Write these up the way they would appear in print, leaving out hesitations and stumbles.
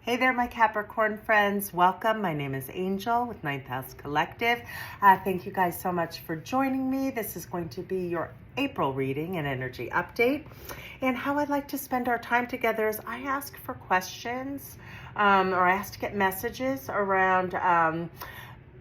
Hey there, my Capricorn friends. Welcome. My name is Angel with Ninth House Collective. Thank you guys so much for joining me. This is going to be your April reading and energy update. And how I'd like to spend our time together is I ask for questions or I ask to get messages around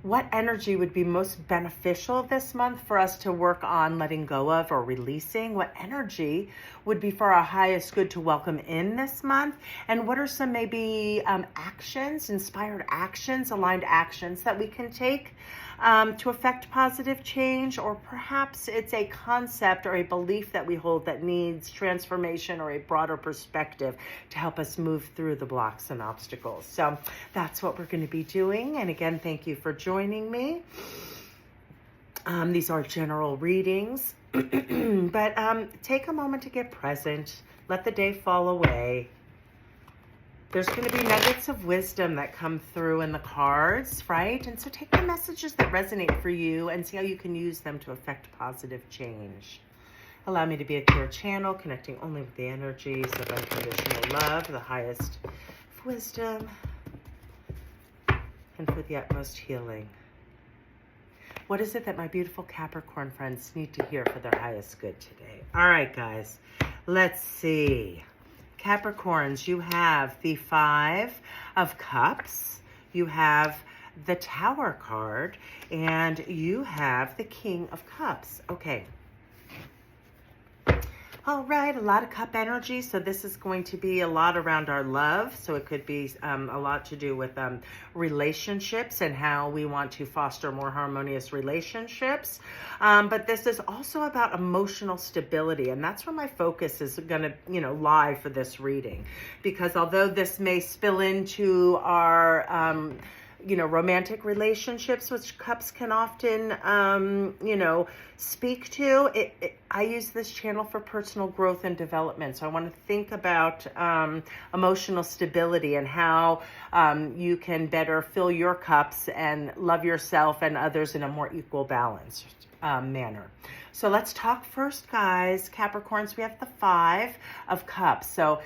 what energy would be most beneficial this month for us to work on letting go of or releasing? What energy would be for our highest good to welcome in this month? And what are some maybe actions, inspired actions, aligned actions that we can take to affect positive change? Or perhaps it's a concept or a belief that we hold that needs transformation or a broader perspective to help us move through the blocks and obstacles. So that's what we're going to be doing. And again, thank you for joining me. These are general readings, but take a moment to get present. Let the day fall away. There's going to be nuggets of wisdom that come through in the cards, right? And so take the messages that resonate for you and see how you can use them to affect positive change. Allow me to be a clear channel, connecting only with the energies of unconditional love, the highest wisdom, and for the utmost healing. What is it that my beautiful Capricorn friends need to hear for their highest good today? All right, guys, let's see. Capricorns, you have the Five of Cups, you have the Tower card, and you have the King of Cups. Okay. All right, a lot of cup energy. So this is going to be a lot around our love. So it could be a lot to do with relationships and how we want to foster more harmonious relationships. But this is also about emotional stability. And that's where my focus is going to, lie for this reading. Because although this may spill into our romantic relationships, which cups can often, speak to. I use this channel for personal growth and development. So I want to think about emotional stability and how you can better fill your cups and love yourself and others in a more equal balance manner. So let's talk first, guys. Capricorns, we have the Five of Cups. So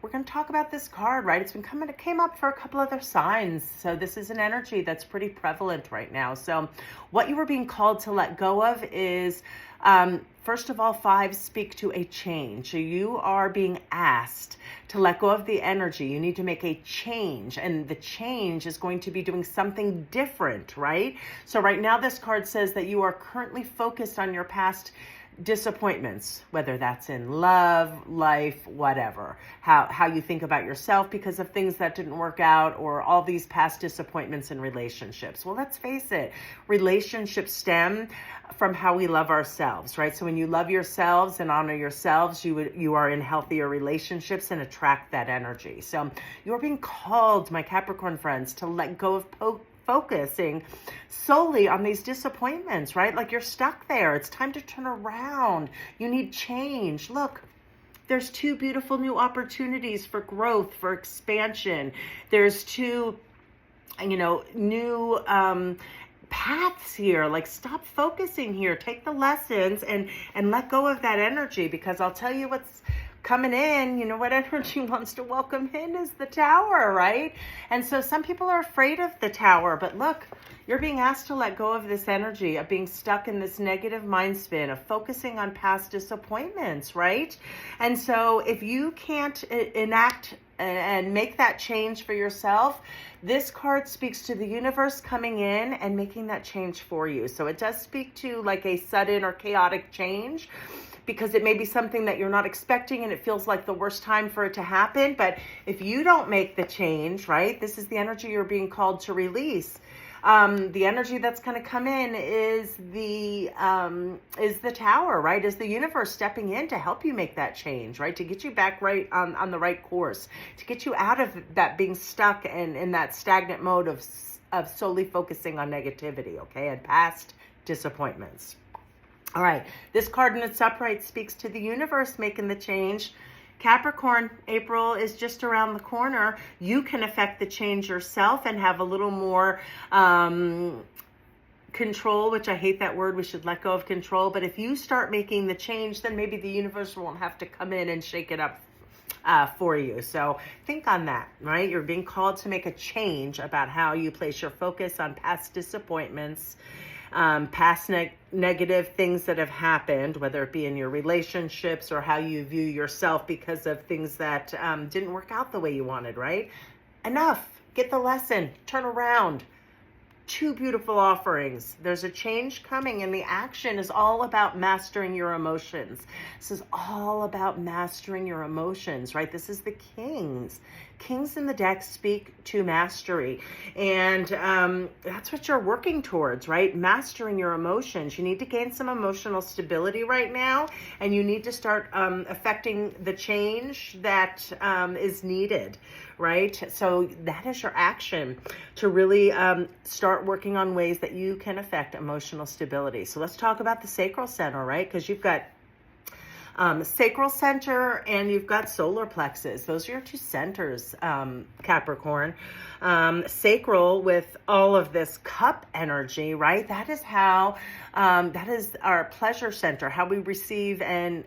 we're going to talk about this card, right? It came up for a couple other signs. So this is an energy that's pretty prevalent right now. So what you were being called to let go of is, first of all, fives speak to a change. So you are being asked to let go of the energy. You need to make a change, and the change is going to be doing something different, right? So right now this card says that you are currently focused on your past disappointments, whether that's in love, life, whatever, how you think about yourself because of things that didn't work out, or all these past disappointments in relationships. Well, let's face it, relationships stem from how we love ourselves, right? So when you love yourselves and honor yourselves, you are in healthier relationships and attract that energy. So you're being called, my Capricorn friends, to let go of focusing solely on these disappointments, right? Like you're stuck there. It's time to turn around. You need change. Look, there's two beautiful new opportunities for growth, for expansion. There's two, new paths here. Like, stop focusing here. Take the lessons and let go of that energy, because I'll tell you what's coming in, what energy wants to welcome in is the Tower, right? And so some people are afraid of the Tower, but look, you're being asked to let go of this energy of being stuck in this negative mind spin, of focusing on past disappointments, right? And so if you can't enact and make that change for yourself, this card speaks to the universe coming in and making that change for you. So it does speak to like a sudden or chaotic change, because it may be something that you're not expecting and it feels like the worst time for it to happen. But if you don't make the change, right, this is the energy you're being called to release. The energy that's going to come in is the Tower, right? Is the universe stepping in to help you make that change, right? To get you back right on the right course, to get you out of that being stuck and in that stagnant mode of solely focusing on negativity, okay, and past disappointments. All right, this card in its upright speaks to the universe making the change. Capricorn, April is just around the corner. You can affect the change yourself and have a little more control, which I hate that word. We should let go of control. But if you start making the change, then maybe the universe won't have to come in and shake it up for you. So think on that, right? You're being called to make a change about how you place your focus on past disappointments, past negative things that have happened, whether it be in your relationships or how you view yourself because of things that didn't work out the way you wanted, right? Enough. Get the lesson. Turn around. Two beautiful offerings. There's a change coming, and the action is all about mastering your emotions. This is all about mastering your emotions, right? This is the Kings. Kings in the deck speak to mastery, and that's what you're working towards, right? Mastering your emotions. You need to gain some emotional stability right now, and you need to start affecting the change that is needed, right? So that is your action to really start working on ways that you can affect emotional stability. So let's talk about the sacral center, right? Because you've got sacral center and you've got solar plexus. Those are your two centers, Capricorn. Sacral with all of this cup energy, right? That is how, that is our pleasure center, how we receive and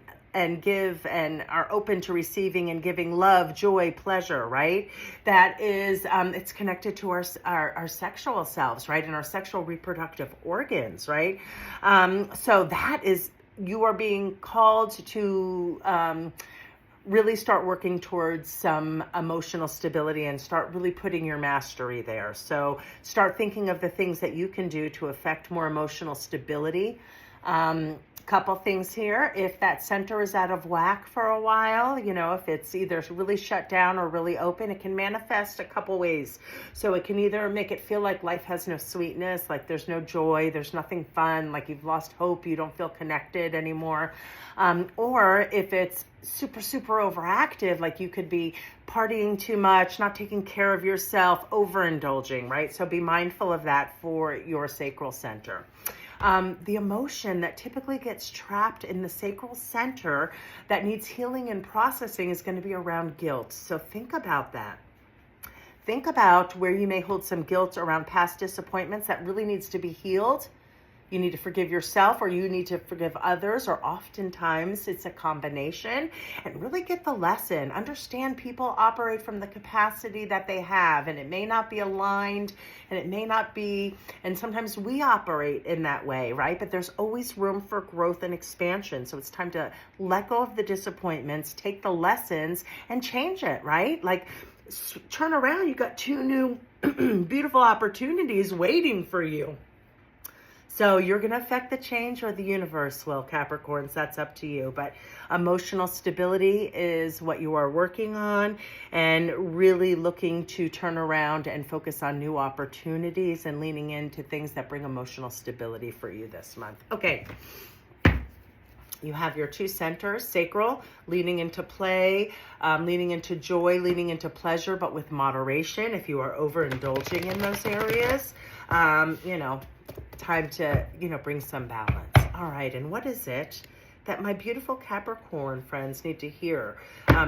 give and are open to receiving and giving love, joy, pleasure, right? That is, it's connected to our sexual selves, right? And our sexual reproductive organs, right? So that is, you are being called to really start working towards some emotional stability and start really putting your mastery there. So start thinking of the things that you can do to affect more emotional stability. Couple things here. If that center is out of whack for a while, you know, if it's either really shut down or really open, it can manifest a couple ways. So it can either make it feel like life has no sweetness, like there's no joy, there's nothing fun, like you've lost hope, you don't feel connected anymore. Or if it's super, super overactive, like you could be partying too much, not taking care of yourself, overindulging, right? So be mindful of that for your sacral center. The emotion that typically gets trapped in the sacral center that needs healing and processing is going to be around guilt. So think about that. Think about where you may hold some guilt around past disappointments that really needs to be healed. You need to forgive yourself or you need to forgive others, or oftentimes it's a combination, and really get the lesson. Understand people operate from the capacity that they have, and it may not be aligned and it may not be, and sometimes we operate in that way, right? But there's always room for growth and expansion. So it's time to let go of the disappointments, take the lessons and change it, right? Like turn around, you got two new beautiful opportunities waiting for you. So you're going to affect the change, or the universe will, Capricorns. That's up to you. But emotional stability is what you are working on, and really looking to turn around and focus on new opportunities and leaning into things that bring emotional stability for you this month. Okay. You have your two centers, sacral, leaning into play, leaning into joy, leaning into pleasure, but with moderation. If you are overindulging in those areas, you know, time to, you know, bring some balance. All right, and what is it that my beautiful Capricorn friends need to hear?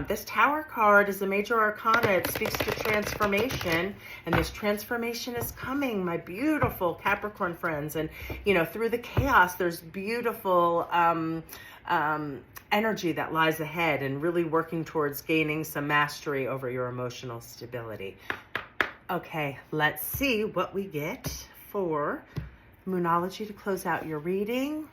This Tower card is a major arcana. It speaks to transformation, and this transformation is coming, my beautiful Capricorn friends. And, you know, through the chaos, there's beautiful energy that lies ahead, and really working towards gaining some mastery over your emotional stability. Okay, let's see what we get for Moonology to close out your reading.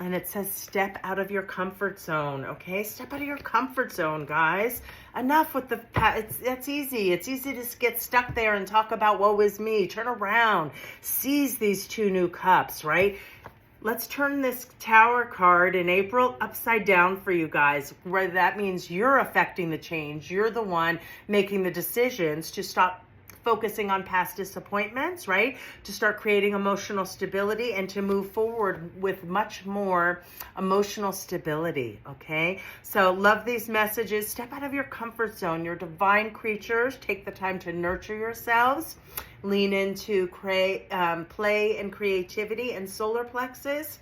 And it says step out of your comfort zone. Okay, step out of your comfort zone, guys. Enough with the that's easy. It's easy to get stuck there and talk about woe is me. Turn around, seize these two new cups, right? Let's turn this Tower card in April upside down for you guys, where that means you're affecting the change. You're the one making the decisions to stop focusing on past disappointments, right? To start creating emotional stability and to move forward with much more emotional stability, okay? So love these messages. Step out of your comfort zone. You're divine creatures. Take the time to nurture yourselves. Lean into play and creativity and solar plexus.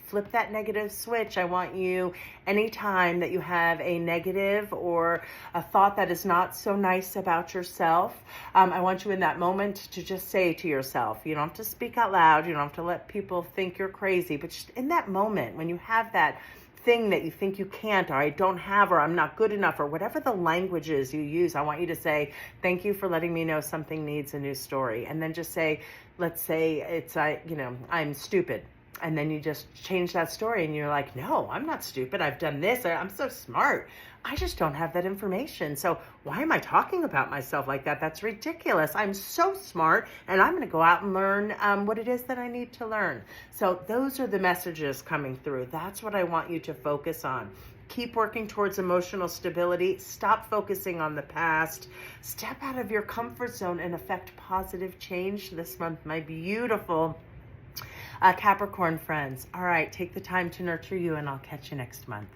Flip that negative switch. I want you, anytime that you have a negative or a thought that is not so nice about yourself, I want you in that moment to just say to yourself, you don't have to speak out loud, you don't have to let people think you're crazy, but just in that moment when you have that thing that you think you can't, or I don't have, or I'm not good enough, or whatever the language is you use, I want you to say, thank you for letting me know something needs a new story. And then just say, let's say it's, I'm stupid. And then you just change that story and you're like, no, I'm not stupid. I've done this. I'm so smart. I just don't have that information. So why am I talking about myself like that? That's ridiculous. I'm so smart, and I'm going to go out and learn what it is that I need to learn. So those are the messages coming through. That's what I want you to focus on. Keep working towards emotional stability. Stop focusing on the past. Step out of your comfort zone and affect positive change this month, my beautiful Capricorn friends. All right, take the time to nurture you, and I'll catch you next month.